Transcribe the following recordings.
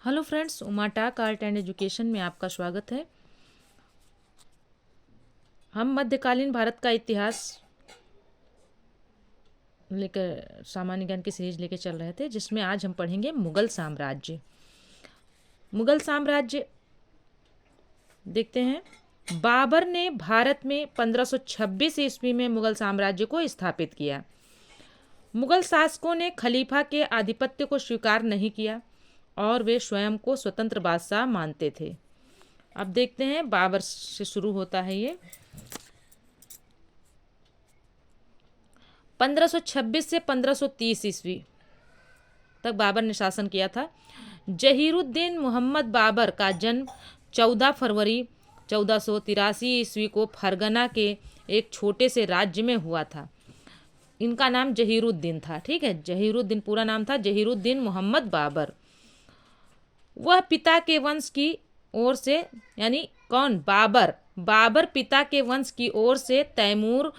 Hello friends, Uma talk art and education में आपका स्वागत है। हम मध्यकालीन भारत का इतिहास लेकर सामान्य ज्ञान की सीरीज लेकर चल रहे थे, जिसमें आज हम पढ़ेंगे मुगल साम्राज्य। मुगल साम्राज्य देखते हैं। बाबर ने भारत में 1526 ईस्वी में मुगल साम्राज्य को स्थापित किया। मुगल शासकों ने खलीफा के आधिपत्य को स्वीकार नहीं किया और वे स्वयं को स्वतंत्र बादशाह मानते थे। अब देखते हैं, बाबर से शुरू होता है ये। 1526 से 1530 ईस्वी तक बाबर ने शासन किया था। जहीरुद्दीन मोहम्मद बाबर का जन्म 14 फरवरी 1483 ईस्वी को फरगना के एक छोटे से राज्य में हुआ था। इनका नाम जहीरुद्दीन था। ठीक है, जहीरुद्दीन पूरा नाम था जहीरुद्दीन मोहम्मद बाबर। वह पिता के वंश की ओर से, यानी कौन? बाबर। बाबर पिता के वंश की ओर से तैमूर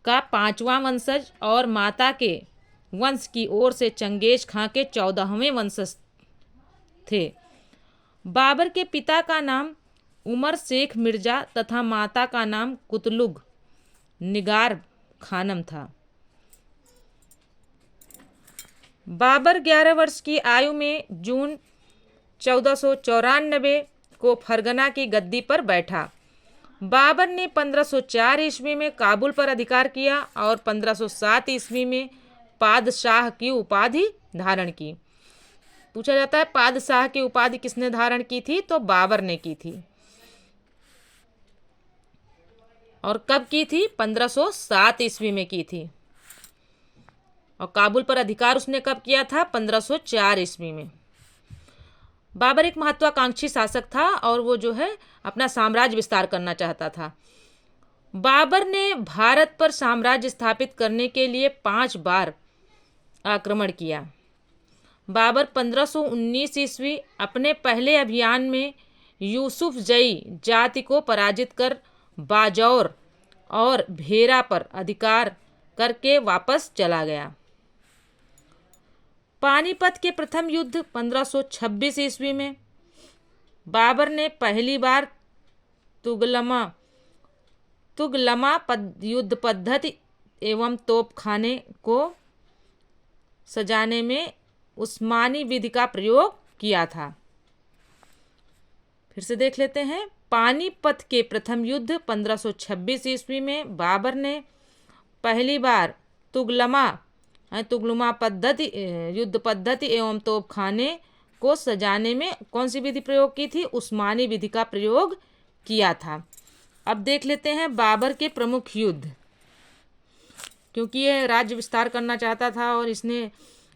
का 5वां वंशज और माता के वंश की ओर से चंगेज खां के 14वें वंशज थे। बाबर के पिता का नाम उमर शेख मिर्जा तथा माता का नाम कुतलुग निगार खानम था। बाबर 11 वर्ष की आयु में जून 1494 को फरगना की गद्दी पर बैठा। बाबर ने 1504 ईस्वी में काबुल पर अधिकार किया और 1507 ईस्वी में पादशाह की उपाधि धारण की। पूछा जाता है पादशाह की उपाधि किसने धारण की थी? तो बाबर ने की थी। और कब की थी? 1507 ईस्वी में की थी। और काबुल पर अधिकार उसने कब किया था? 1504 ईस्वी में। बाबर एक महत्वाकांक्षी शासक था और वो जो है अपना साम्राज्य विस्तार करना चाहता था। बाबर ने भारत पर साम्राज्य स्थापित करने के लिए 5 बार आक्रमण किया। बाबर 1519 ईस्वी अपने पहले अभियान में यूसुफ जई जाति को पराजित कर बाजौर और भेरा पर अधिकार करके वापस चला गया। पानीपत के प्रथम युद्ध 1526 ईस्वी में बाबर ने पहली बार तुगलमा युद्ध पद्धति एवं तोपखाने को सजाने में उस्मानी विधि का प्रयोग किया था। फिर से देख लेते हैं। पानीपत के प्रथम युद्ध 1526 ईस्वी में बाबर ने पहली बार तुगलमा पद्धति युद्ध पद्धति एवं तोपखाने को सजाने में कौन सी विधि प्रयोग की थी? उस्मानी विधि का प्रयोग किया था। अब देख लेते हैं बाबर के प्रमुख युद्ध। क्योंकि ये राज्य विस्तार करना चाहता था और इसने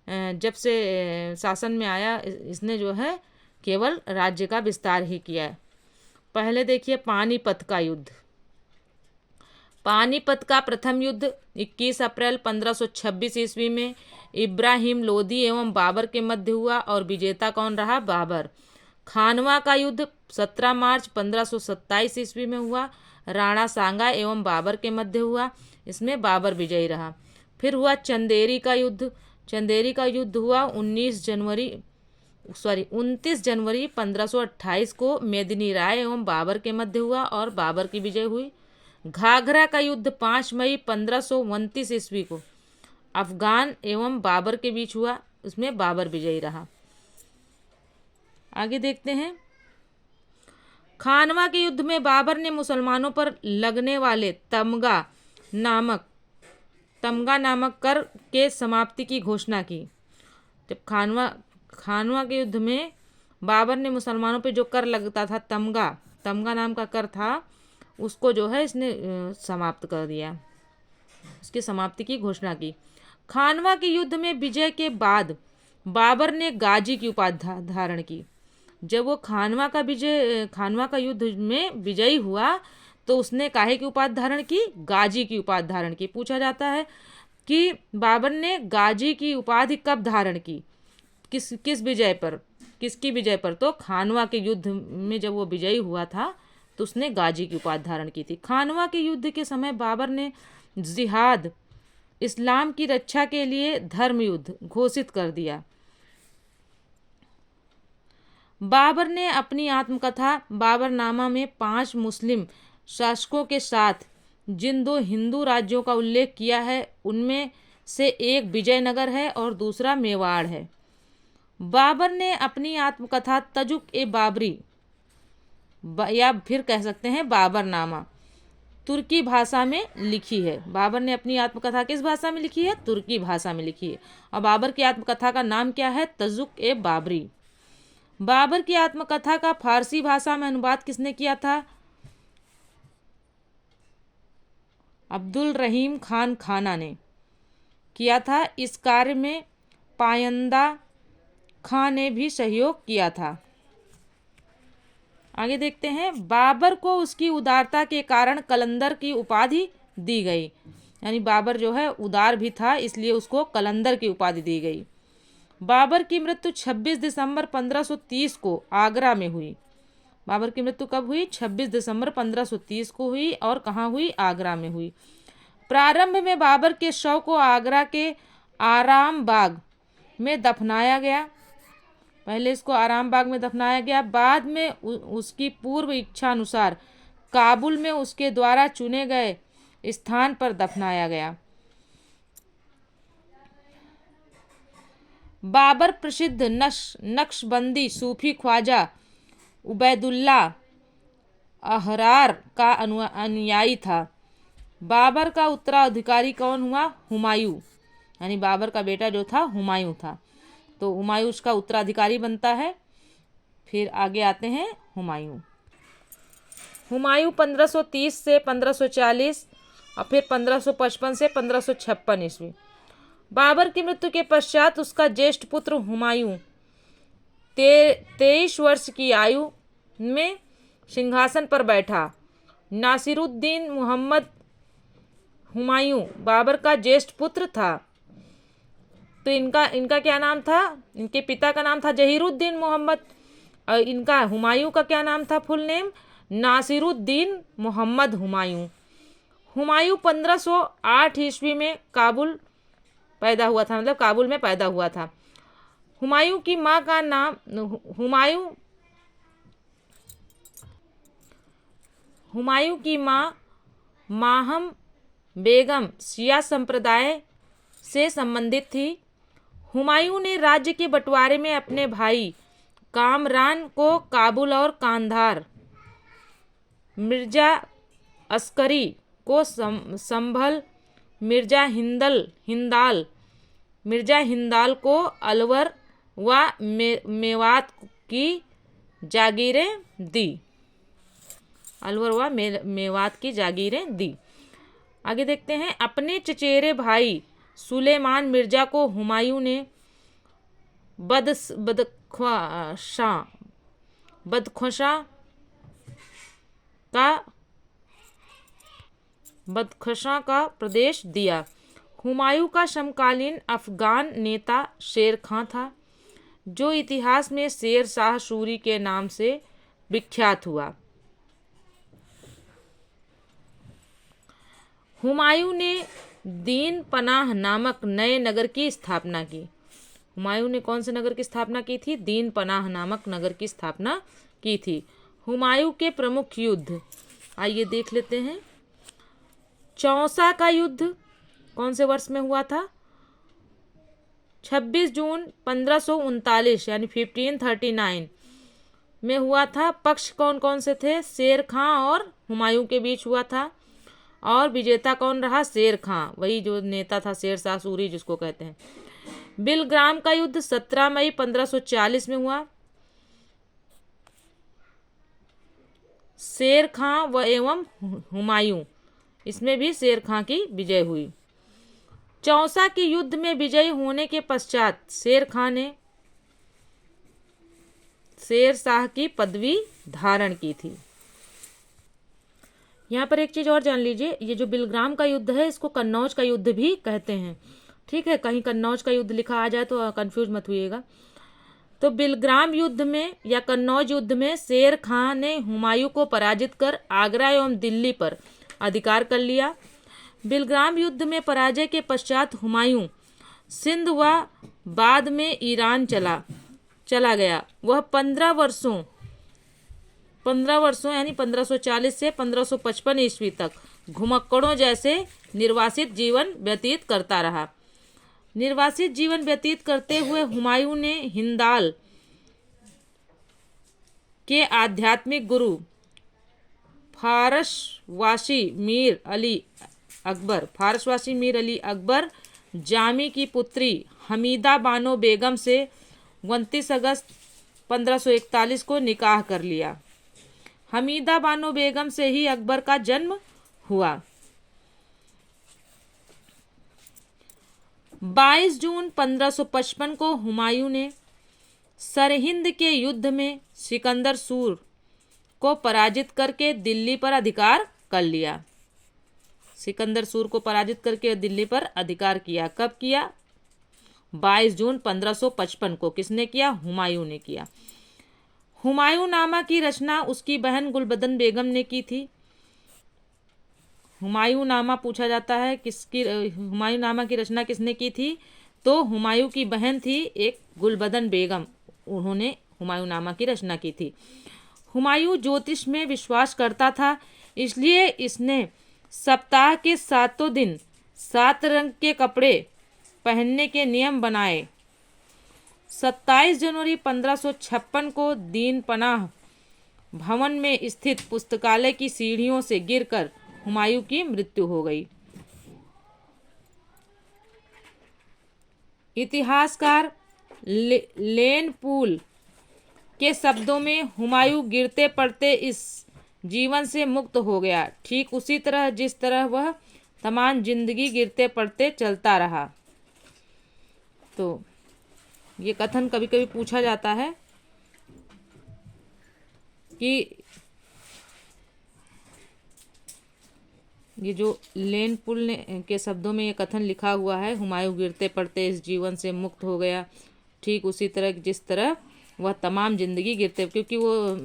जब से शासन में आया इसने जो है केवल राज्य का विस्तार ही किया है। पहले देखिए पानीपत का युद्ध। पानीपत का प्रथम युद्ध 21 अप्रैल 1526 ईस्वी में इब्राहिम लोदी एवं बाबर के मध्य हुआ और विजेता कौन रहा? बाबर। खानवा का युद्ध 17 मार्च 1527 ईस्वी में हुआ। राणा सांगा एवं बाबर के मध्य हुआ। इसमें बाबर विजयी रहा। फिर हुआ चंदेरी का युद्ध। चंदेरी का युद्ध हुआ 29 जनवरी 1528 को मेदिनी राय एवं बाबर के मध्य हुआ और बाबर की विजय हुई। घाघरा का युद्ध 5 मई 1529 ईस्वी को अफगान एवं बाबर के बीच हुआ। उसमें बाबर विजयी रहा। आगे देखते हैं। खानवा के युद्ध में बाबर ने मुसलमानों पर लगने वाले तमगा नामक कर के समाप्ति की घोषणा की। जब खानवा के युद्ध में बाबर ने मुसलमानों पर जो कर लगता था, तमगा नाम का कर था, उसको जो है इसने समाप्त कर दिया। उसकी समाप्ति की घोषणा की। खानवा के युद्ध में विजय के बाद बाबर ने गाजी की उपाधि धारण की। जब वो खानवा का युद्ध में विजयी हुआ तो उसने काहे की उपाधि धारण की? गाजी की उपाधि धारण की। पूछा जाता है कि बाबर ने गाजी की उपाधि कब धारण की? किस विजय पर? किसकी विजय पर? तो खानवा के युद्ध में जब वो विजयी हुआ था तो उसने गाजी की उपाधि धारण की थी। खानवा के युद्ध के समय बाबर ने जिहाद, इस्लाम की रक्षा के लिए धर्म युद्ध घोषित कर दिया। बाबर ने अपनी आत्मकथा बाबरनामा में 5 मुस्लिम शासकों के साथ जिन 2 हिंदू राज्यों का उल्लेख किया है उनमें से एक विजयनगर है और दूसरा मेवाड़ है। बाबर ने अपनी आत्मकथा तजुक ए बाबरी या फिर कह सकते हैं बाबरनामा तुर्की भाषा में लिखी है। बाबर ने अपनी आत्मकथा किस भाषा में लिखी है? तुर्की भाषा में लिखी है। और बाबर की आत्मकथा का नाम क्या है? तजुक ए बाबरी। बाबर की आत्मकथा का फारसी भाषा में अनुवाद किसने किया था? अब्दुल रहीम खान खाना ने किया था। इस कार्य में पायंदा खां ने भी सहयोग किया था। आगे देखते हैं। बाबर को उसकी उदारता के कारण कलंदर की उपाधि दी गई, यानी बाबर जो है उदार भी था इसलिए उसको कलंदर की उपाधि दी गई। बाबर की मृत्यु 26 दिसंबर 1530 को आगरा में हुई। बाबर की मृत्यु कब हुई? 26 दिसंबर 1530 को हुई। और कहाँ हुई? आगरा में हुई। प्रारंभ में बाबर के शव को आगरा के आराम बाग में दफनाया गया। पहले इसको आराम बाग में दफनाया गया, बाद में उसकी पूर्व इच्छा अनुसार काबुल में उसके द्वारा चुने गए स्थान पर दफनाया गया। बाबर प्रसिद्ध नक्शबंदी सूफी ख्वाजा उबैदुल्ला अहरार का अनुयायी था। बाबर का उत्तराधिकारी कौन हुआ? हुमायूं, यानी बाबर का बेटा जो था हुमायूं था, तो हुमायूं उसका उत्तराधिकारी बनता है। फिर आगे आते हैं हुमायूं। हुमायूं 1530 से 1540 और फिर 1555 से 1556 ईस्वी। बाबर की मृत्यु के पश्चात उसका ज्येष्ठ पुत्र हुमायूं 23 वर्ष की आयु में सिंहासन पर बैठा। नासिरुद्दीन मोहम्मद हुमायूं बाबर का ज्येष्ठ पुत्र था। तो इनका क्या नाम था? इनके पिता का नाम था जहीरुद्दीन मोहम्मद और इनका हुमायूं का क्या नाम था? Full name Nasiruddin Mohammad Humayun. हुमायूं 1508 ईस्वी में काबुल पैदा हुआ था, मतलब काबुल में पैदा हुआ था। हुमायूं की माँ का नाम हुमायूं की माँ माहम बेगम शिया संप्रदाय से संबंधित थी। हुमायूं ने राज्य के बंटवारे में अपने भाई कामरान को काबुल और कांधार, मिर्जा अस्करी को संभल, मिर्जा हिंदाल को अलवर व मेवात की जागीरें दी। अलवर व मेवात की जागीरें दी। आगे देखते हैं। अपने चचेरे भाई सुलेमान मिर्जा को हुमायूं ने बदख्शां का प्रदेश दिया। हुमायूं का समकालीन अफगान नेता शेर खां था, जो इतिहास में शेर शाह सूरी के नाम से विख्यात हुआ। हुमायूं ने दीन पनाह नामक नए नगर की स्थापना की। हुमायूं ने कौन से नगर की स्थापना की थी? दीन पनाह नामक नगर की स्थापना की थी। हुमायूं के प्रमुख युद्ध आइए देख लेते हैं। चौसा का युद्ध कौन से वर्ष में हुआ था? 26 जून 1539 यानी 1539 में हुआ था। पक्ष कौन कौन से थे? शेर खां और हुमायूं के बीच हुआ था। और विजेता कौन रहा? शेर खां, वही जो नेता था शेर शाह सूरी जिसको कहते हैं। बिलग्राम का युद्ध 17 मई 1540 में हुआ। शेर खां व एवं हुमायूं, इसमें भी शेर खां की विजय हुई। चौसा के युद्ध में विजयी होने के पश्चात शेर खां ने शेर शाह की पदवी धारण की थी। यहाँ पर एक चीज और जान लीजिए, ये जो बिलग्राम का युद्ध है इसको कन्नौज का युद्ध भी कहते हैं। ठीक है, कहीं कन्नौज का युद्ध लिखा आ जाए तो कंफ्यूज मत होइएगा। तो बिलग्राम युद्ध में या कन्नौज युद्ध में शेर खां ने हुमायूं को पराजित कर आगरा एवं दिल्ली पर अधिकार कर लिया। बिलग्राम युद्ध में पराजय के पश्चात हुमायूं सिंध व बाद में ईरान चला चला गया। वह 15 वर्षों यानी 1540 से 1555 ईस्वी तक घुमक्कड़ों जैसे निर्वासित जीवन व्यतीत करता रहा। निर्वासित जीवन व्यतीत करते हुए हुमायूं ने हिंदाल के आध्यात्मिक गुरु फारसवासी मीर अली अकबर जामी की पुत्री हमीदा बानो बेगम से 29 अगस्त 1541 को निकाह कर लिया। हमीदा बानो बेगम से ही अकबर का जन्म हुआ। 22 जून 1555 को हुमायूं ने सरहिंद के युद्ध में सिकंदर सूर को पराजित करके दिल्ली पर अधिकार कर लिया। सिकंदर सूर को पराजित करके दिल्ली पर अधिकार किया। कब किया? 22 जून 1555 को। किसने किया? हुमायूं ने किया। हुमायूं नामा की रचना उसकी बहन गुलबदन बेगम ने की थी। हुमायूं नामा पूछा जाता है हुमायूं नामा की रचना किसने की थी? तो हुमायूं की बहन थी एक गुलबदन बेगम, उन्होंने हुमायूं नामा की रचना की थी। हुमायूं ज्योतिष में विश्वास करता था, इसलिए इसने सप्ताह के 7 दिन 7 रंग के कपड़े पहनने के नियम बनाए। 27 जनवरी 1556 को दीन पनाह भवन में स्थित पुस्तकालय की सीढ़ियों से गिरकर हुमायूं की मृत्यु हो गई। इतिहासकार लेन पूल के शब्दों में हुमायूं गिरते पड़ते इस जीवन से मुक्त हो गया, ठीक उसी तरह जिस तरह वह तमाम जिंदगी गिरते पड़ते चलता रहा। तो ये कथन कभी कभी पूछा जाता है कि ये जो लेन पुल ने के शब्दों में ये कथन लिखा हुआ है, हुमायूं गिरते पड़ते इस जीवन से मुक्त हो गया, ठीक उसी तरह जिस तरह वह तमाम जिंदगी गिरते, क्योंकि वो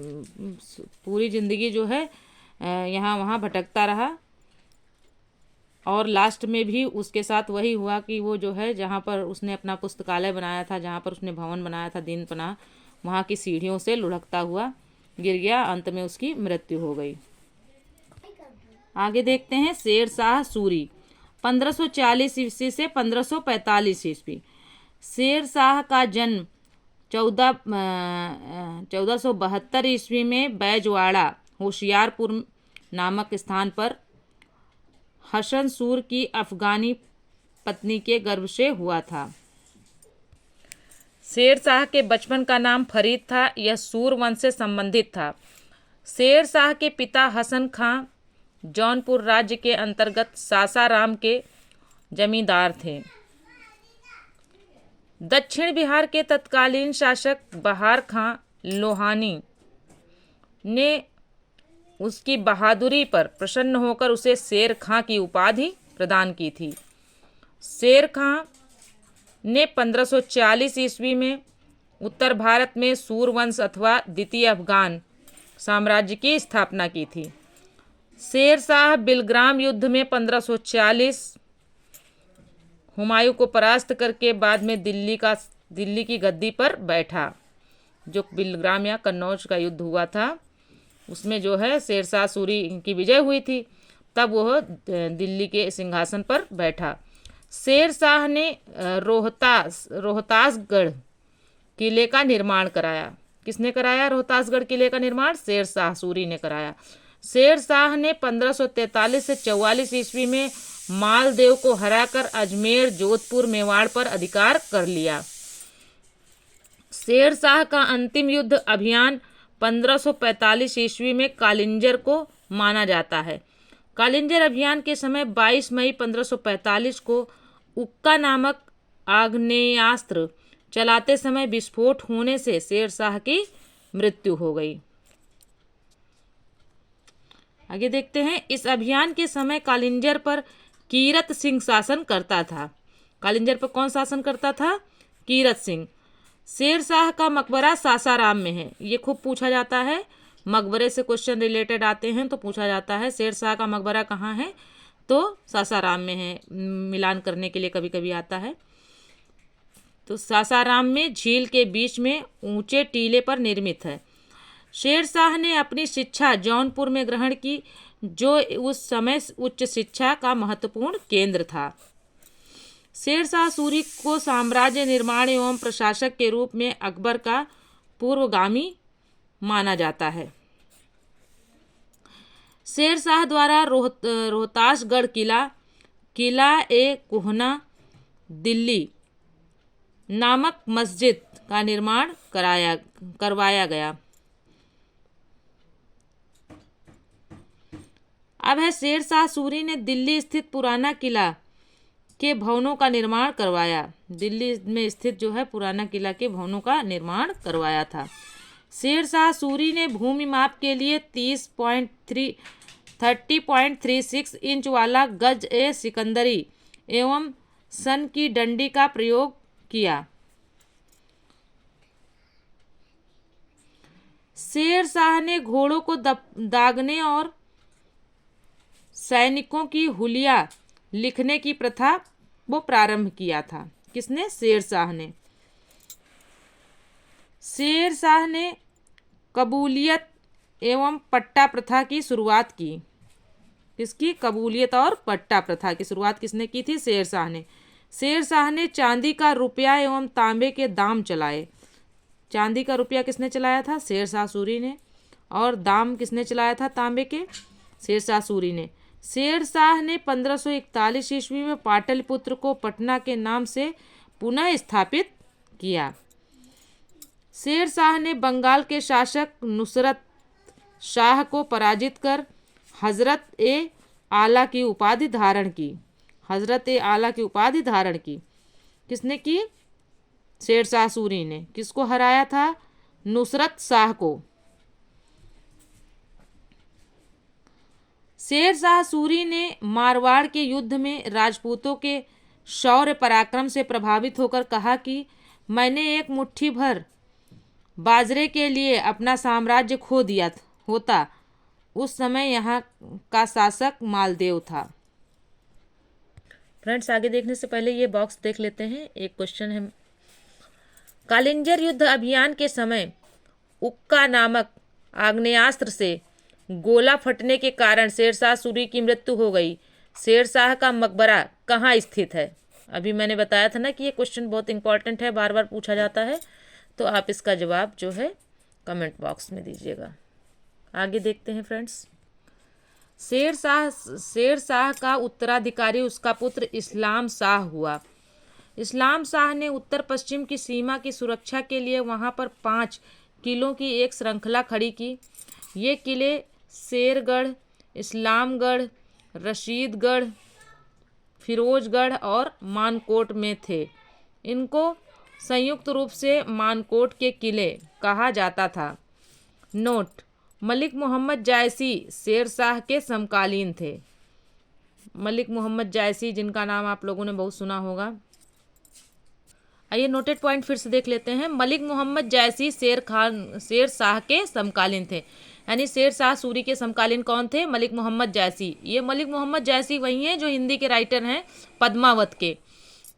पूरी जिंदगी जो है यहाँ वहाँ भटकता रहा और लास्ट में भी उसके साथ वही हुआ कि वो जो है जहाँ पर उसने अपना पुस्तकालय बनाया था, जहाँ पर उसने भवन बनाया था दीन पनाह, वहाँ की सीढ़ियों से लुढ़कता हुआ गिर गया। अंत में उसकी मृत्यु हो गई। आगे देखते हैं शेर शाह सूरी 1540 ईस्वी से 1545 ईस्वी। शेर शाह का जन्म 1472 ईस्वी में बैजवाड़ा होशियारपुर नामक स्थान पर हसन सूर की अफगानी पत्नी के गर्भ से हुआ था। शेर शाह के बचपन का नाम फरीद था। यह सूर वंश से संबंधित था। शेर शाह के पिता हसन खां जौनपुर राज्य के अंतर्गत सासाराम के जमींदार थे। दक्षिण बिहार के तत्कालीन शासक बहार खां लोहानी ने उसकी बहादुरी पर प्रसन्न होकर उसे शेर खां की उपाधि प्रदान की थी। शेर खां ने 1540 ईस्वी में उत्तर भारत में सूरवंश अथवा द्वितीय अफगान साम्राज्य की स्थापना की थी। शेर शाह बिलग्राम युद्ध में 1540 हुमायूं को परास्त करके बाद में दिल्ली की गद्दी पर बैठा। जो बिलग्राम या कन्नौज का युद्ध हुआ था उसमें जो है शेर शाह सूरी की विजय हुई थी, तब वह दिल्ली के सिंहासन पर बैठा। शेर शाह ने रोहतासगढ़ किले का निर्माण कराया। किसने कराया रोहतासगढ़ किले का निर्माण? शेर शाह सूरी ने कराया। शेर शाह ने 1543 से 44 ईस्वी में मालदेव को हराकर अजमेर, जोधपुर, मेवाड़ पर अधिकार कर लिया। शेर शाह का अंतिम युद्ध अभियान 1545 ईस्वी में कालिंजर को माना जाता है। कालिंजर अभियान के समय 22 मई 1545 को उक्का नामक आग्नेयास्त्र चलाते समय विस्फोट होने से शेर शाह की मृत्यु हो गई। आगे देखते हैं। इस अभियान के समय कालिंजर पर कीरत सिंह शासन करता था। कालिंजर पर कौन शासन करता था? कीरत सिंह। शेर शाह का मकबरा सासाराम में है। ये खूब पूछा जाता है, मकबरे से क्वेश्चन रिलेटेड आते हैं तो पूछा जाता है शेर शाह का मकबरा कहाँ है, तो सासाराम में है। मिलान करने के लिए कभी कभी आता है। तो सासाराम में झील के बीच में ऊंचे टीले पर निर्मित है। शेर शाह ने अपनी शिक्षा जौनपुर में ग्रहण की, जो उस समय उच्च शिक्षा का महत्वपूर्ण केंद्र था। शेर शाह सूरी को साम्राज्य निर्माण एवं प्रशासक के रूप में अकबर का पूर्वगामी माना जाता है। शेर शाह द्वारा रोहतासगढ़ किला ए कुहना दिल्ली नामक मस्जिद का निर्माण करवाया गया। अब है शेर शाह सूरी ने दिल्ली स्थित पुराना किला के भवनों का निर्माण करवाया। दिल्ली में स्थित जो है पुराना किला के भवनों का निर्माण करवाया था। शेर शाह सूरी ने भूमि माप के लिए 30.36 इंच वाला गज ए सिकंदरी एवं सन की डंडी का प्रयोग किया। शेर शाह ने घोड़ों को दागने और सैनिकों की हुलिया लिखने की प्रथा वो प्रारंभ किया था। किसने? शेर शाह ने। शेर शाह ने कबूलियत एवं पट्टा प्रथा की शुरुआत की। किसकी? कबूलियत और पट्टा प्रथा की शुरुआत किसने की थी? शेर शाह ने। शेर शाह ने चांदी का रुपया एवं तांबे के दाम चलाए। चांदी का रुपया किसने चलाया था? शेर शाह सूरी ने। और दाम किसने चलाया था तांबे के? शेर शाह सूरी ने। शेर शाह ने 1541 ईस्वी में पाटलिपुत्र को पटना के नाम से पुनः स्थापित किया। शेर शाह ने बंगाल के शासक नुसरत शाह को पराजित कर हजरत ए आला की उपाधि धारण की। हजरत ए आला की उपाधि धारण की किसने की? शेर शाह सूरी ने। किसको हराया था? नुसरत शाह को। शेर शाह सूरी ने मारवाड़ के युद्ध में राजपूतों के शौर्य पराक्रम से प्रभावित होकर कहा कि मैंने एक मुट्ठी भर बाजरे के लिए अपना साम्राज्य खो दिया होता। उस समय यहाँ का शासक मालदेव था। फ्रेंड्स, आगे देखने से पहले ये बॉक्स देख लेते हैं। एक क्वेश्चन है, कालिंजर युद्ध अभियान के समय उक्का नामक आग्नेयास्त्र से गोला फटने के कारण शेरशाह सूरी की मृत्यु हो गई। शेरशाह का मकबरा कहाँ स्थित है? अभी मैंने बताया था ना कि ये क्वेश्चन बहुत इंपॉर्टेंट है, बार बार पूछा जाता है, तो आप इसका जवाब जो है कमेंट बॉक्स में दीजिएगा। आगे देखते हैं फ्रेंड्स। शेर शाह का उत्तराधिकारी उसका पुत्र इस्लाम शाह हुआ। इस्लाम शाह ने उत्तर पश्चिम की सीमा की सुरक्षा के लिए वहां पर 5 किलों की एक श्रृंखला खड़ी की। ये किले शेरगढ़, इस्लामगढ़, रशीदगढ़, फिरोजगढ़ और मानकोट में थे। इनको संयुक्त रूप से मानकोट के किले कहा जाता था। नोट, मलिक मोहम्मद जायसी शेर शाह के समकालीन थे। मलिक मोहम्मद जायसी, जिनका नाम आप लोगों ने बहुत सुना होगा। आइए नोटेड पॉइंट फिर से देख लेते हैं। मलिक मोहम्मद जायसी शेर शाह के समकालीन थे, यानी शेर शाह सूरी के समकालीन कौन थे? मलिक मोहम्मद जायसी। ये मलिक मोहम्मद जायसी वही हैं जो हिंदी के राइटर हैं पद्मावत के।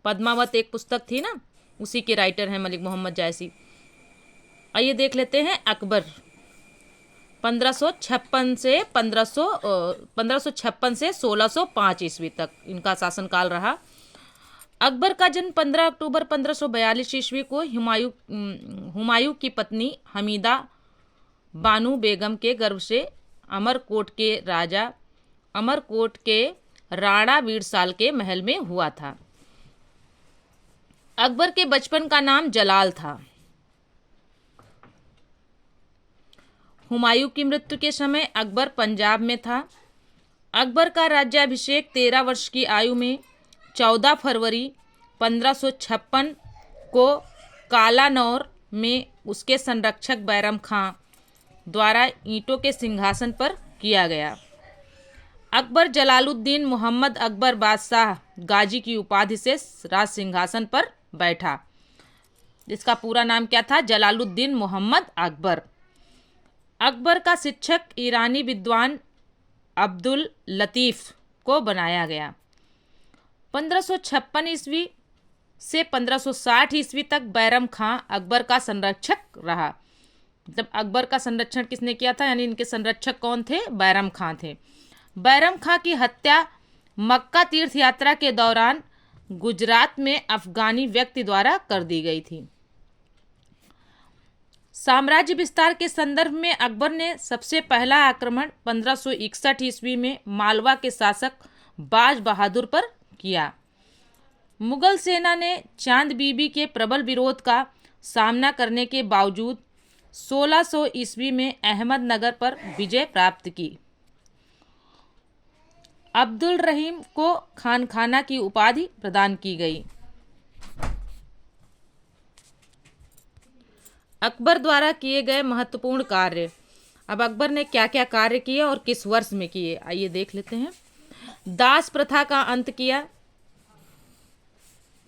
पद्मावत एक पुस्तक थी ना, उसी के राइटर हैं मलिक मोहम्मद जायसी। आइए देख लेते हैं अकबर। 1556 से 1605 ईस्वी तक इनका शासनकाल रहा। अकबर का जन्म 15 अक्टूबर 1542 ईस्वी को हुमायूं की पत्नी हमीदा बानू बेगम के गर्भ से अमरकोट के राणा वीरसाल के महल में हुआ था। अकबर के बचपन का नाम जलाल था। हुमायूं की मृत्यु के समय अकबर पंजाब में था। अकबर का राज्याभिषेक 13 वर्ष की आयु में 14 फरवरी 1556 को कालानौर में उसके संरक्षक बैरम खां द्वारा ईंटों के सिंहासन पर किया गया। अकबर जलालुद्दीन मोहम्मद अकबर बादशाह गाजी की उपाधि से राज सिंहासन पर बैठा। इसका पूरा नाम क्या था? जलालुद्दीन मोहम्मद अकबर। अकबर का शिक्षक ईरानी विद्वान अब्दुल लतीफ़ को बनाया गया। 1556 ईस्वी से 1560 ईस्वी तक बैरम खां अकबर का संरक्षक रहा। मतलब अकबर का संरक्षण किसने किया था, यानी इनके संरक्षक कौन थे, बैरम खां थे। बैरम खां की हत्या मक्का तीर्थ यात्रा के दौरान गुजरात में अफगानी व्यक्ति द्वारा कर दी गई थी। साम्राज्य विस्तार के संदर्भ में अकबर ने सबसे पहला आक्रमण 1561 ईस्वी में मालवा के शासक बाज बहादुर पर किया। मुगल सेना ने चांद बीबी के प्रबल विरोध का सामना करने के बावजूद 1600 ईस्वी में अहमदनगर पर विजय प्राप्त की। अब्दुल रहीम को खानखाना की उपाधि प्रदान की गई। अकबर द्वारा किए गए महत्वपूर्ण कार्य। अब अकबर ने क्या क्या कार्य किए और किस वर्ष में किए, आइए देख लेते हैं। दास प्रथा का अंत किया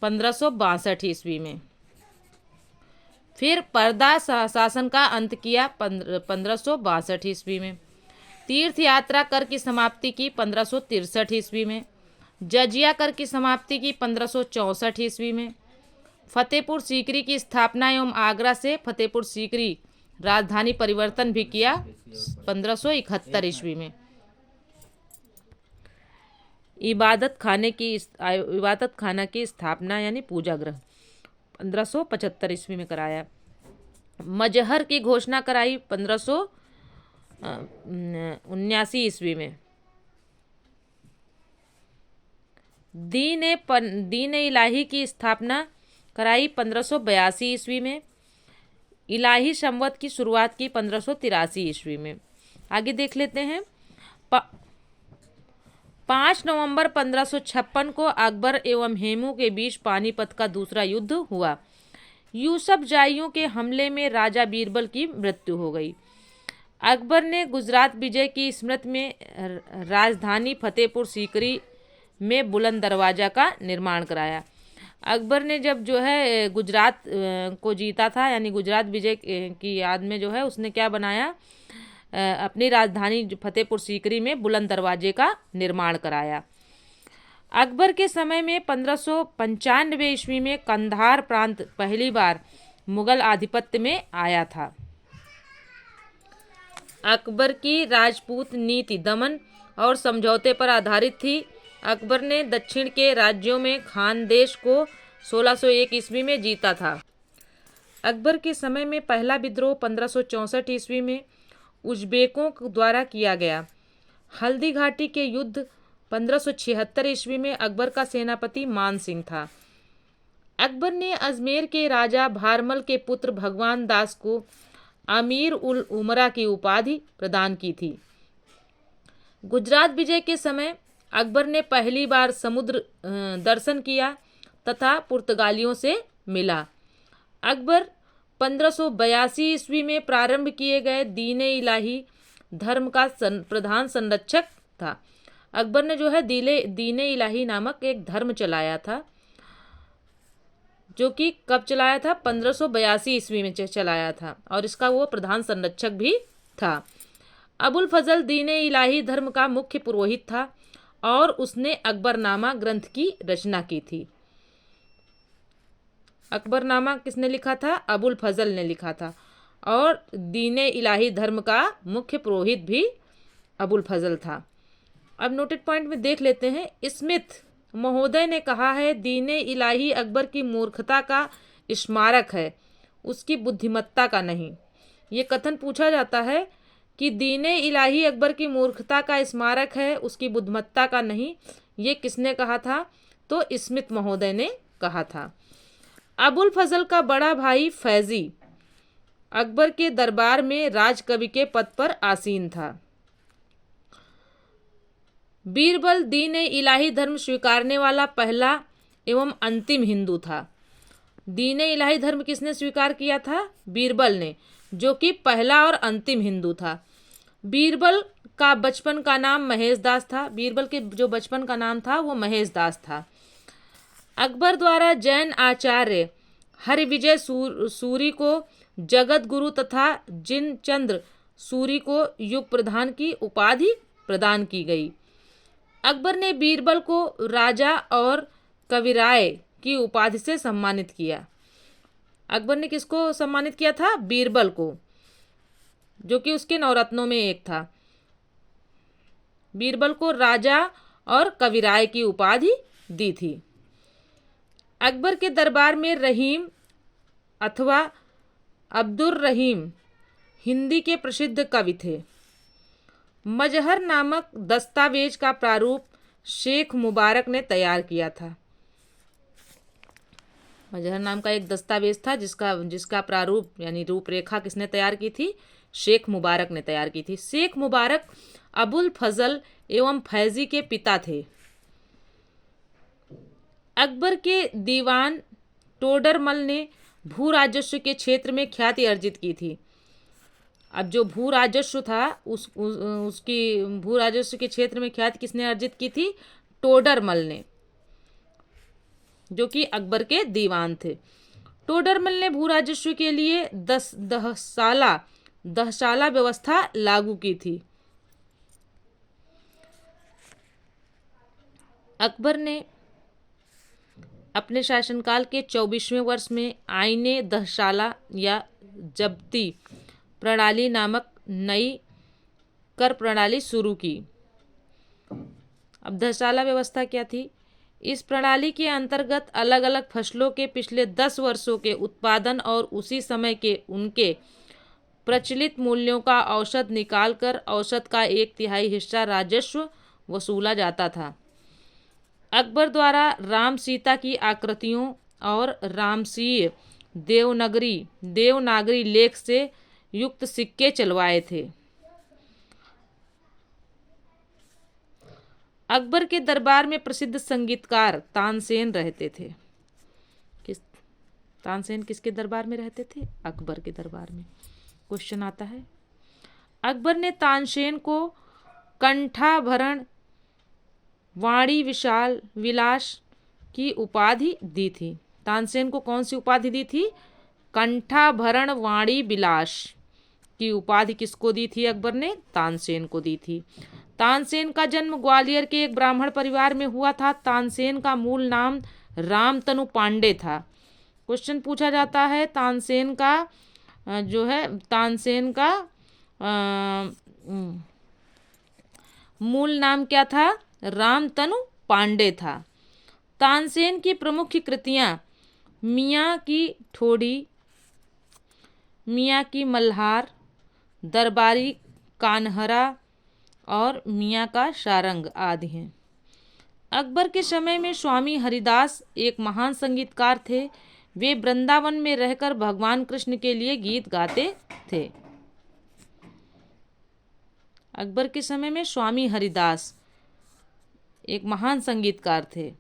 1562 ईस्वी में। फिर पर्दा शासन का अंत किया 1562 ईस्वी में। तीर्थ यात्रा कर की समाप्ति की 1563 ईस्वी में। जजिया कर की समाप्ति की 1564 ईस्वी में। फतेहपुर सीकरी की स्थापना एवं आगरा से फतेहपुर सीकरी राजधानी परिवर्तन भी किया 1571 ईस्वी में। इबादत खाना की स्थापना यानी पूजा गृह 1575 ईस्वी में कराया। मजहर की घोषणा कराई 1579 ईस्वी में। दीन इलाही की स्थापना कराई 1582 ईस्वी में। इलाही संवत की शुरुआत की 1583 ईस्वी में। आगे देख लेते हैं। 5 नवंबर 1556 को अकबर एवं हेमू के बीच पानीपत का दूसरा युद्ध हुआ। यूसुफ जाइयों के हमले में राजा बीरबल की मृत्यु हो गई। अकबर ने गुजरात विजय की स्मृति में राजधानी फतेहपुर सीकरी में बुलंद दरवाजा का निर्माण कराया। अकबर ने जब जो है गुजरात को जीता था, यानी गुजरात विजय की याद में जो है उसने क्या बनाया, अपनी राजधानी फतेहपुर सीकरी में बुलंद दरवाजे का निर्माण कराया। अकबर के समय में 1595 ईस्वी में कंधार प्रांत पहली बार मुगल आधिपत्य में आया था। अकबर की राजपूत नीति दमन और समझौते पर आधारित थी। अकबर ने दक्षिण के राज्यों में खानदेश को 1601 ईस्वी में जीता था। अकबर के समय में पहला विद्रोह 1564 ईस्वी में उज्बेकों द्वारा किया गया। हल्दी घाटी के युद्ध 1576 ईस्वी में अकबर का सेनापति मान सिंह था। अकबर ने अजमेर के राजा भारमल के पुत्र भगवान दास को अमीर उल उमरा की उपाधि प्रदान की थी। गुजरात विजय के समय अकबर ने पहली बार समुद्र दर्शन किया तथा पुर्तगालियों से मिला। अकबर 1582 ईस्वी में प्रारंभ किए गए दीन इलाही धर्म का प्रधान संरक्षक था। अकबर ने जो है दीन इलाही नामक एक धर्म चलाया था, जो कि कब चलाया था, 1582 ईस्वी में चलाया था, और इसका वो प्रधान संरक्षक भी था। अबुल फजल दीन इलाही धर्म का मुख्य पुरोहित था और उसने अकबरनामा ग्रंथ की रचना की थी। अकबरनामा किसने लिखा था, अबुल फजल ने लिखा था, और दीन इलाही धर्म का मुख्य पुरोहित भी अबुल फजल था। अब नोटेड पॉइंट में देख लेते हैं। स्मिथ महोदय ने कहा है, दीन इलाही अकबर की मूर्खता का स्मारक है, उसकी बुद्धिमत्ता का नहीं। ये कथन पूछा जाता है कि दीन इलाही अकबर की मूर्खता का स्मारक है, उसकी बुद्धिमत्ता का नहीं। ये किसने कहा था, तो स्मिथ महोदय ने कहा था। अबुल फजल का बड़ा भाई फैजी अकबर के दरबार में राजकवि के पद पर आसीन था। बीरबल दीन इलाही धर्म स्वीकारने वाला पहला एवं अंतिम हिंदू था। दीन इलाही धर्म किसने स्वीकार किया था, बीरबल ने, जो कि पहला और अंतिम हिंदू था। बीरबल का बचपन का नाम महेश दास था। बीरबल के जो बचपन का नाम था वो महेश दास था। अकबर द्वारा जैन आचार्य हरिविजय सूरी को जगत गुरु तथा जिन चंद्र सूरी को युग प्रधान की उपाधि प्रदान की गई। अकबर ने बीरबल को राजा और कविराय की उपाधि से सम्मानित किया। अकबर ने किसको सम्मानित किया था? बीरबल को, जो कि उसके नवरत्नों में एक था। बीरबल को राजा और कविराय की उपाधि दी थी। अकबर के दरबार में रहीम अथवा अब्दुर रहीम हिंदी के प्रसिद्ध कवि थे। मजहर नामक दस्तावेज का प्रारूप शेख मुबारक ने तैयार किया था। मजहर नाम का एक दस्तावेज था जिसका प्रारूप यानी रूपरेखा किसने तैयार की थी? शेख मुबारक ने तैयार की थी। शेख मुबारक अबुल फजल एवं फैजी के पिता थे। अकबर के दीवान टोडरमल ने भू राजस्व के क्षेत्र में ख्याति अर्जित की थी। अब जो भू राजस्व था उसकी भू राजस्व के क्षेत्र में ख्याति किसने अर्जित की थी? टोडरमल ने, जो कि अकबर के दीवान थे। टोडरमल ने भू राजस्व के लिए दहशाला व्यवस्था लागू की थी। अकबर ने अपने शासनकाल के 24वें वर्ष में आईने दहशाला या जब्ती प्रणाली नामक नई कर प्रणाली शुरू की। अब दहशाला व्यवस्था क्या थी? इस प्रणाली के अंतर्गत अलग अलग फसलों के पिछले 10 वर्षों के उत्पादन और उसी समय के उनके प्रचलित मूल्यों का औसत निकालकर औसत का 1/3 हिस्सा राजस्व वसूला जाता था। अकबर द्वारा राम सीता की आकृतियों और रामसीय देवनागरी लेख से युक्त सिक्के चलवाए थे। अकबर के दरबार में प्रसिद्ध संगीतकार तानसेन रहते थे। तानसेन किसके दरबार में रहते थे? अकबर के दरबार में। क्वेश्चन आता है, अकबर ने तानसेन को कंठाभरण वाणी विलास की उपाधि दी थी। तानसेन को कौन सी उपाधि दी थी? कंठाभरण वाणी विलास की उपाधि किसको दी थी? अकबर ने तानसेन को दी थी। तानसेन का जन्म ग्वालियर के एक ब्राह्मण परिवार में हुआ था। तानसेन का मूल नाम रामतनु पांडे था। क्वेश्चन पूछा जाता है तानसेन का मूल नाम क्या था? रामतनु पांडे था। तानसेन की प्रमुख कृतियां मियाँ की ठोड़ी, मियाँ की मल्हार, दरबारी कान्हरा और मियाँ का सारंग आदि हैं। अकबर के समय में स्वामी हरिदास एक महान संगीतकार थे। वे वृंदावन में रहकर भगवान कृष्ण के लिए गीत गाते थे। अकबर के समय में स्वामी हरिदास एक महान संगीतकार थे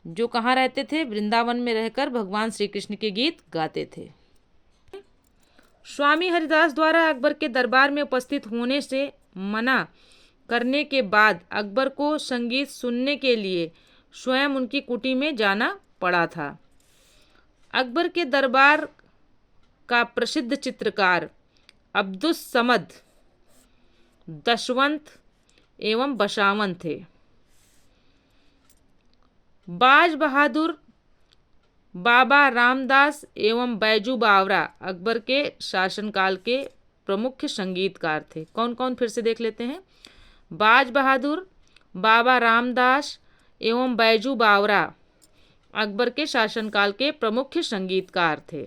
जो कहाँ रहते थे? वृंदावन में रहकर भगवान श्री कृष्ण के गीत गाते थे। स्वामी हरिदास द्वारा अकबर के दरबार में उपस्थित होने से मना करने के बाद अकबर को संगीत सुनने के लिए स्वयं उनकी कुटी में जाना पड़ा था। अकबर के दरबार का प्रसिद्ध चित्रकार अब्दुस समद, दशवंत एवं बशावन थे। बाज बहादुर, बाबा रामदास एवं बैजू बावरा अकबर के शासनकाल के प्रमुख संगीतकार थे। कौन कौन? फिर से देख लेते हैं। बाज बहादुर, बाबा रामदास एवं बैजू बावरा अकबर के शासनकाल के प्रमुख संगीतकार थे।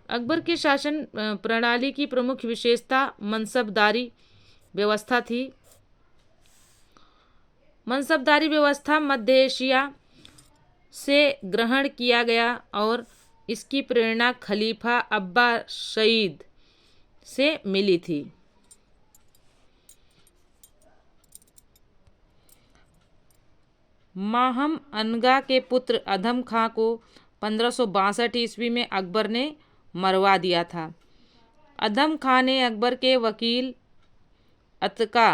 अकबर के शासन प्रणाली की प्रमुख विशेषता मनसबदारी व्यवस्था थी। मनसबदारी व्यवस्था मध्य एशिया से ग्रहण किया गया और इसकी प्रेरणा खलीफा अब्बा सईद से मिली थी। माहम अनगा के पुत्र अधम खां को 1562 ईस्वी में अकबर ने मरवा दिया था। अधम खां ने अकबर के वकील अतका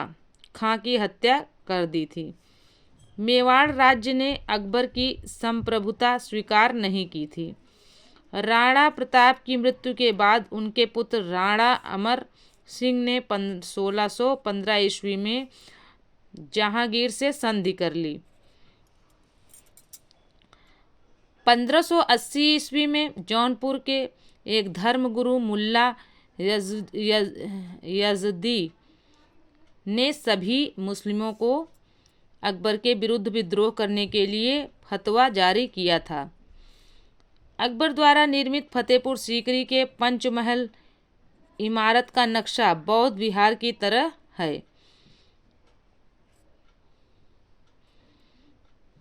खां की हत्या कर दी थी। मेवाड़ राज्य ने अकबर की संप्रभुता स्वीकार नहीं की थी। राणा प्रताप की मृत्यु के बाद उनके पुत्र राणा अमर सिंह ने 1615 ईस्वी में जहांगीर से संधि कर ली। 1580 ईस्वी में जौनपुर के एक धर्मगुरु मुल्ला यजदी ने सभी मुस्लिमों को अकबर के विरुद्ध विद्रोह करने के लिए फतवा जारी किया था। अकबर द्वारा निर्मित फतेहपुर सीकरी के पंचमहल इमारत का नक्शा बौद्ध विहार की तरह है।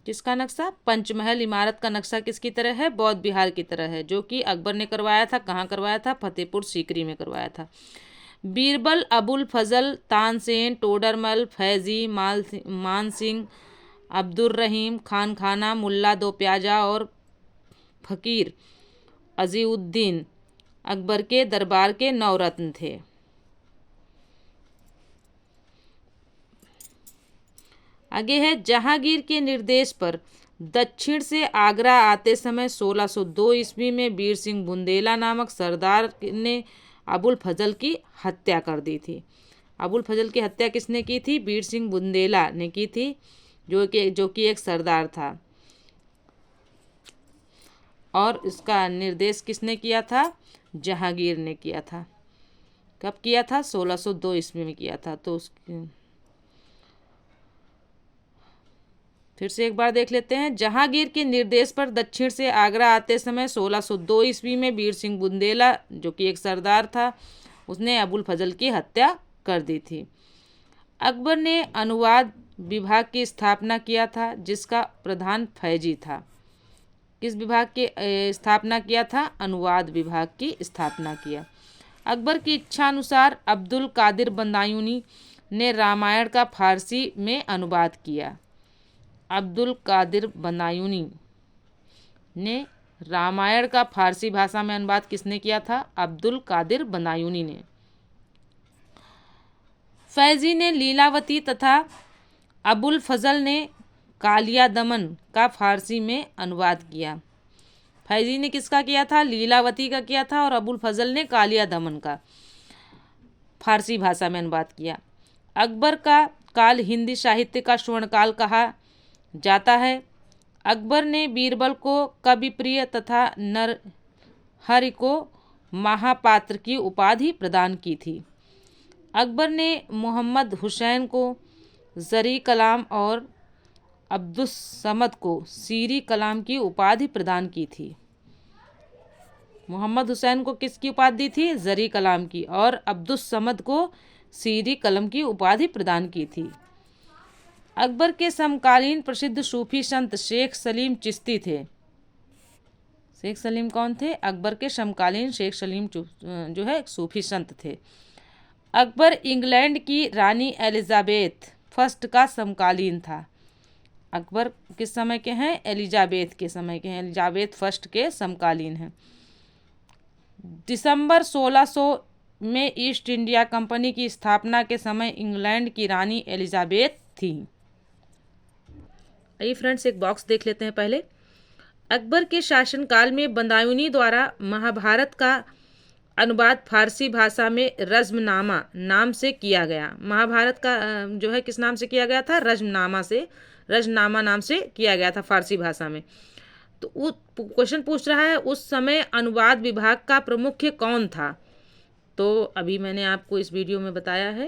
किसका नक्शा? पंचमहल इमारत का नक्शा किसकी तरह है? बौद्ध विहार की तरह है, जो कि अकबर ने करवाया था। कहाँ करवाया था? फतेहपुर सीकरी में करवाया था। बीरबल, अबुल फजल, तानसेन, टोडरमल, फैजी, मान सिंह, अब्दुर्रहीम, खान खाना, मुल्ला दो प्याजा और फकीर अजीउद्दीन अकबर के दरबार के नवरत्न थे। आगे है, जहांगीर के निर्देश पर दक्षिण से आगरा आते समय 1602 ईस्वी में वीर सिंह बुंदेला नामक सरदार ने अबुल फजल की हत्या कर दी थी। अबुल फजल की हत्या किसने की थी? वीर सिंह बुंदेला ने की थी, जो कि एक सरदार था। और इसका निर्देश किसने किया था? जहांगीर ने किया था। कब किया था? 1602 ईस्वी में किया था। तो फिर से एक बार देख लेते हैं। जहांगीर के निर्देश पर दक्षिण से आगरा आते समय 1602 ईस्वी में वीर सिंह बुंदेला, जो कि एक सरदार था, उसने अबुल फजल की हत्या कर दी थी। अकबर ने अनुवाद विभाग की स्थापना किया था, जिसका प्रधान फैजी था। किस विभाग की स्थापना किया था? अनुवाद विभाग की स्थापना किया। अकबर की इच्छा अनुसार अब्दुल कादिर बदायूनी ने रामायण का फारसी में अनुवाद किया। अब्दुल कादिर बदायूनी ने रामायण का फारसी भाषा में अनुवाद किसने किया था? अब्दुल कादिर बदायूनी ने। फैजी ने लीलावती तथा अबुल फजल ने कालिया दमन का फारसी में अनुवाद किया। फैजी ने किसका किया था? लीलावती का किया था, और अबुल फजल ने कालिया दमन का फारसी भाषा में अनुवाद किया। अकबर का काल हिंदी साहित्य का स्वर्णकाल कहा जाता है। अकबर ने बीरबल को कवि प्रिय तथा नरहरि को महापात्र की उपाधि प्रदान की थी। अकबर ने मोहम्मद हुसैन को जरी कलाम और अब्दुस समद को सीरी कलाम की उपाधि प्रदान की थी। मोहम्मद हुसैन को किसकी उपाधि दी थी? जरी कलाम की। और अब्दुस समद को सीरी कलम की उपाधि प्रदान की थी। अकबर के समकालीन प्रसिद्ध सूफी संत शेख सलीम चिश्ती थे। शेख सलीम कौन थे? अकबर के समकालीन शेख सलीम जो है सूफी संत थे। अकबर इंग्लैंड की रानी एलिजाबेथ फर्स्ट का समकालीन था। अकबर किस समय के हैं? एलिजाबेथ के समय के हैं। एलिजाबेथ फर्स्ट के समकालीन हैं। दिसंबर 1600 में ईस्ट इंडिया कंपनी की स्थापना के समय इंग्लैंड की रानी एलिजाबेथ थी। आइए फ्रेंड्स, एक बॉक्स देख लेते हैं पहले। अकबर के शासनकाल में बदायूनी द्वारा महाभारत का अनुवाद फारसी भाषा में रज़्मनामा नाम से किया गया। महाभारत का जो है किस नाम से किया गया था? रज़्मनामा नाम से किया गया था फारसी भाषा में। तो क्वेश्चन पूछ रहा है, उस समय अनुवाद विभाग का प्रमुख कौन था? तो अभी मैंने आपको इस वीडियो में बताया है,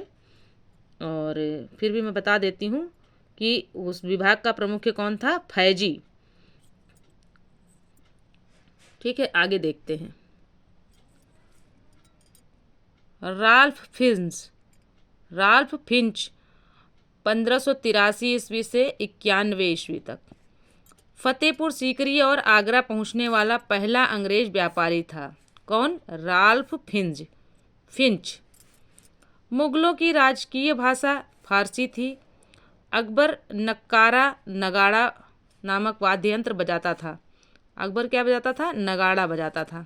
और फिर भी मैं बता देती हूँ कि उस विभाग का प्रमुख कौन था? फैजी। ठीक है, आगे देखते हैं। राल्फ फिंच 1583 ईस्वी से 91 ईस्वी तक फतेहपुर सीकरी और आगरा पहुंचने वाला पहला अंग्रेज व्यापारी था। कौन? Ralph Finch. मुगलों की राजकीय भाषा फारसी थी। अकबर नगाड़ा नामक वाद्य यंत्र बजाता था। अकबर क्या बजाता था? नगाड़ा बजाता था,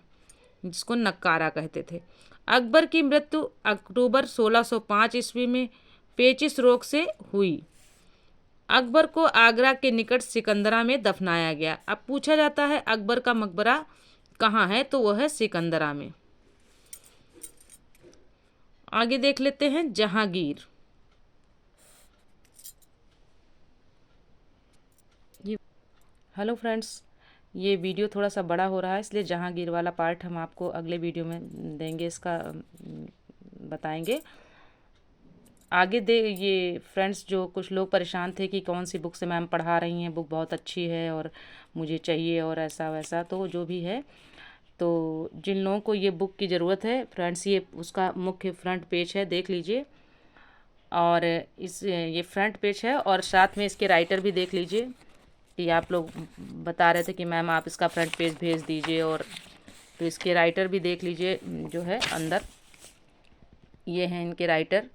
जिसको नक्कारा कहते थे। अकबर की मृत्यु अक्टूबर 1605 ईस्वी में पेचिश रोग से हुई। अकबर को आगरा के निकट सिकंदरा में दफनाया गया। अब पूछा जाता है अकबर का मकबरा कहाँ है? तो वह है सिकंदरा में। आगे देख लेते हैं जहांगीर। हेलो फ्रेंड्स, ये वीडियो थोड़ा सा बड़ा हो रहा है, इसलिए जहांगीर वाला पार्ट हम आपको अगले वीडियो में देंगे, इसका बताएंगे आगे दे। ये फ्रेंड्स, जो कुछ लोग परेशान थे कि कौन सी बुक से मैम पढ़ा रही हैं, बुक बहुत अच्छी है और मुझे चाहिए और ऐसा वैसा, तो जो भी है, तो जिन लोगों को ये बुक की ज़रूरत है फ्रेंड्स, ये उसका मुख्य फ्रंट पेज है, देख लीजिए। और ये फ्रंट पेज है और साथ में इसके राइटर भी देख लीजिए कि आप लोग बता रहे थे कि मैम आप इसका फ्रंट पेज भेज दीजिए, और तो इसके राइटर भी देख लीजिए जो है अंदर, ये हैं इनके राइटर।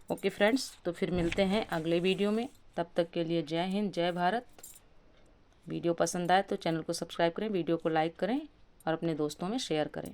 ओके फ्रेंड्स, तो फिर मिलते हैं अगले वीडियो में, तब तक के लिए जय हिंद, जय भारत। वीडियो पसंद आए तो चैनल को सब्सक्राइब करें, वीडियो को लाइक करें और अपने दोस्तों में शेयर करें।